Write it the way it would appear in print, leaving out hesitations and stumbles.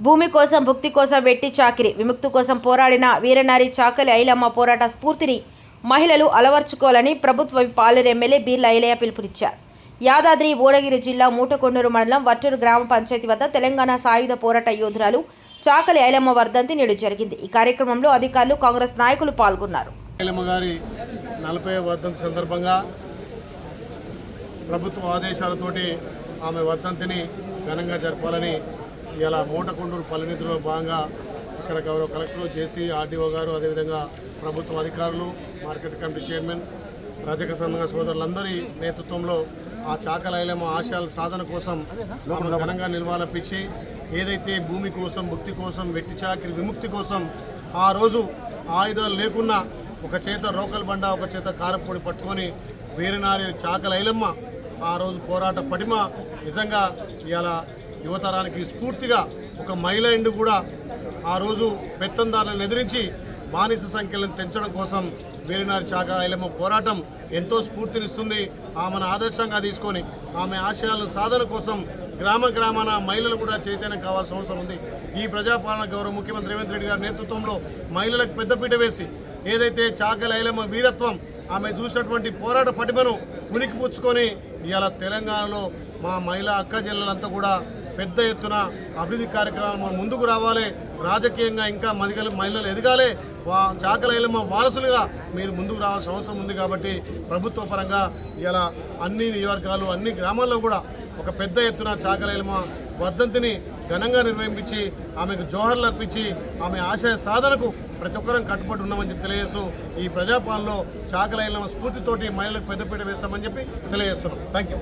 భూమి కోసం భుక్తి కోసం వెట్టి చాకిరి విముక్తి కోసం పోరాడిన వీరనారి చాకలి ఐలమ్మ పోరాట స్ఫూర్తిని మహిళలు అలవర్చుకోవాలని ప్రభుత్వ పాలేరు ఎమ్మెల్యే బీర్ల ఐలయ్య పిలుపునిచ్చారు. యాదాద్రి భువనగిరి జిల్లా మూటకొండూరు మండలం వట్టూరు గ్రామ పంచాయతీ వద్ద తెలంగాణ సాయుధ పోరాట యోధురాలు చాకలి ఐలమ్మ వర్ధంతి నేడు జరిగింది. ఈ కార్యక్రమంలో అధికారులు, కాంగ్రెస్ నాయకులు పాల్గొన్నారు. ఐలమ్మ గారి 40వ వర్ధంతి సందర్భంగా ప్రభుత్వ ఆదేశాలతోటి ఆమె వర్ధంతిని ఘనంగా జరపాలని ఇలా మూటకొండూరు పల్లెనిధిలో భాగంగా ఇక్కడ గౌరవ కలెక్టర్ జేసీ ఆర్డీఓ గారు, అదేవిధంగా ప్రభుత్వ అధికారులు, మార్కెట్ కమిటీ చైర్మన్, రజక సంఘ సోదరులందరి నేతృత్వంలో ఆ చాకలి ఐలమ్మ ఆశయాల సాధన కోసం ఘనంగా నిల్వాలర్పించి ఏదైతే భూమి కోసం, భుక్తి కోసం, వెట్టి చాకిరి విముక్తి కోసం ఆ రోజు ఆయుధాలు లేకున్నా ఒక చేత రోకల్ బండ, ఒక చేత కారపొడి పట్టుకొని వీరనారి చాకలి ఐలమ్మ ఆ రోజు పోరాట పటిమ నిజంగా ఇలా యువతరానికి స్ఫూర్తిగా ఒక మహిళ ఇండు కూడా ఆ రోజు పెత్తందారులను ఎదిరించి బానిస సంఖ్యలను పెంచడం కోసం వీరనారి చాకలి ఐలమ్మ పోరాటం ఎంతో స్ఫూర్తినిస్తుంది. ఆమెను ఆదర్శంగా తీసుకొని ఆమె ఆశయాల సాధన కోసం గ్రామ గ్రామాన మహిళలు కూడా చైతన్యం కావాల్సిన అవసరం ఉంది. ఈ ప్రజాపాలన గౌరవ ముఖ్యమంత్రి రేవంత్ రెడ్డి గారి నేతృత్వంలో మహిళలకు పెద్దపీట వేసి ఏదైతే చాకలి ఐలమ్మ వీరత్వం, ఆమె చూసినటువంటి పోరాట పటిమను ఉనికిపుచ్చుకొని ఇవాళ తెలంగాణలో మా మహిళా అక్క చెల్లెలంతా కూడా పెద్ద ఎత్తున అభివృద్ధి కార్యక్రమాలు ముందుకు రావాలి, రాజకీయంగా ఇంకా మహిళలు ఎదగాలి, చాకలి ఐలమ్మ వారసులుగా మీరు ముందుకు రావాల్సిన అవసరం ఉంది. కాబట్టి ప్రభుత్వ పరంగా ఇలా అన్ని నియోజకవర్గాలు, అన్ని గ్రామాల్లో కూడా ఒక పెద్ద ఎత్తున చాకలి ఐలమ్మ వర్ధంతిని ఘనంగా నిర్వహించి ఆమెకు జోహర్లు అర్పించి ఆమె ఆశయ సాధనకు ప్రతి ఒక్కరం కట్టుబడి ఉన్నామని చెప్పి తెలియజేస్తూ ఈ ప్రజాపాలనలో చాకలి ఐలమ్మ స్ఫూర్తితోటి మహిళలకు పెద్దపీట వేస్తామని చెప్పి తెలియజేస్తున్నాం. Thank you.